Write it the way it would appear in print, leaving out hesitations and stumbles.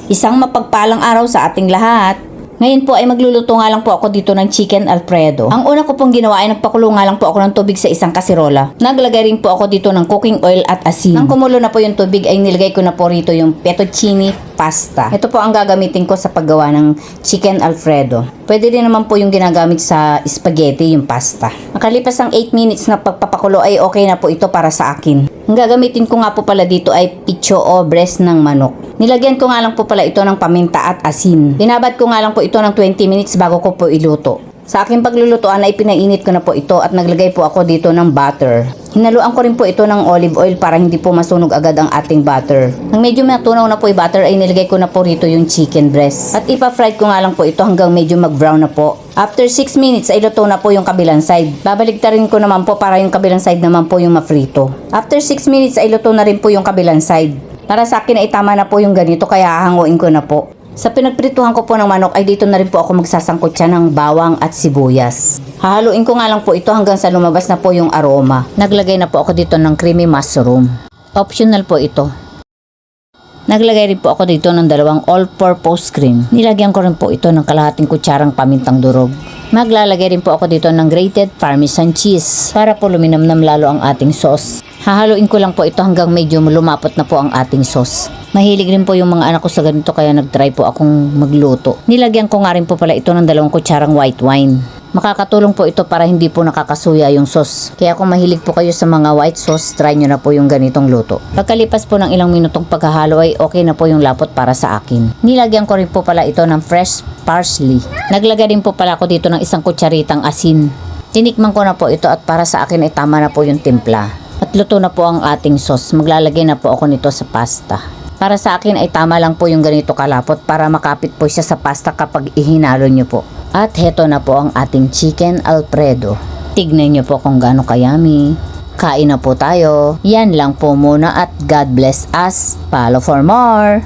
Isang mapagpalang araw sa ating lahat. Ngayon po ay magluluto nga lang po ako dito ng chicken alfredo. Ang una ko pong ginawa ay nagpakulo nga lang po ako ng tubig sa isang kasirola. Naglagay rin po ako dito ng cooking oil at asin. Nang kumulo na po yung tubig ay nilagay ko na po rito yung fettuccine pasta. Ito po ang gagamitin ko sa paggawa ng chicken alfredo. Pwede din naman po yung ginagamit sa spaghetti, yung pasta. Makalipas ang 8 minutes na pagpapakulo ay okay na po ito para sa akin. Ang gagamitin ko nga po pala dito ay picho o breast ng manok. Nilagyan ko nga lang po pala ito ng paminta at asin. Binabad ko nga lang po ito ng 20 minutes bago ko po iluto. Sa aking paglulutuan ay pinainit ko na po ito at naglagay po ako dito ng butter. Hinaluan ko rin po ito ng olive oil para hindi po masunog agad ang ating butter. Nang medyo matunaw na po yung butter ay nilagay ko na po rito yung chicken breast. At ipa-fry ko nga lang po ito hanggang medyo mag-brown na po. After 6 minutes ay luto na po yung kabilang side. Babaligtarin ko naman po para yung kabilang side naman po yung mafrito. After 6 minutes ay luto na rin po yung kabilang side. Para sa akin ay tama na po yung ganito kaya hahanguin ko na po. Sa pinagprituhan ko po ng manok ay dito na rin po ako magsasangkot siya ng bawang at sibuyas. Hahaluin ko nga lang po ito hanggang sa lumabas na po yung aroma. Naglagay na po ako dito ng creamy mushroom. Optional po ito. Naglagay rin po ako dito ng 2 all-purpose cream. Nilagyan ko rin po ito ng kalahating kutsarang pamintang durog. Maglalagay rin po ako dito ng grated parmesan cheese para po luminamnam lalo ang ating sauce. Hahaluin ko lang po ito hanggang medyo lumapot na po ang ating sauce. Mahilig rin po yung mga anak ko sa ganito kaya nagtry po akong magluto. Nilagyan ko nga rin po pala ito ng 2 kutsarang white wine. Makakatulong po ito para hindi po nakakasuya yung sauce. Kaya kung mahilig po kayo sa mga white sauce, try nyo na po yung ganitong luto. Pagkalipas po ng ilang minutong paghahalo ay okay na po yung lapot para sa akin. Nilagyan ko rin po pala ito ng fresh parsley. Naglagay din po pala ako dito ng 1 kutsaritang asin. Tinikman ko na po ito at para sa akin ay tama na po yung timpla. At luto na po ang ating sauce. Maglalagay na po ako nito sa pasta. Para sa akin ay tama lang po yung ganito kalapot para makapit po siya sa pasta kapag ihinalo nyo po. At heto na po ang ating chicken alfredo. Tignan nyo po kung gaano kayami. Kain na po tayo. Yan lang po muna at God bless us. Follow for more.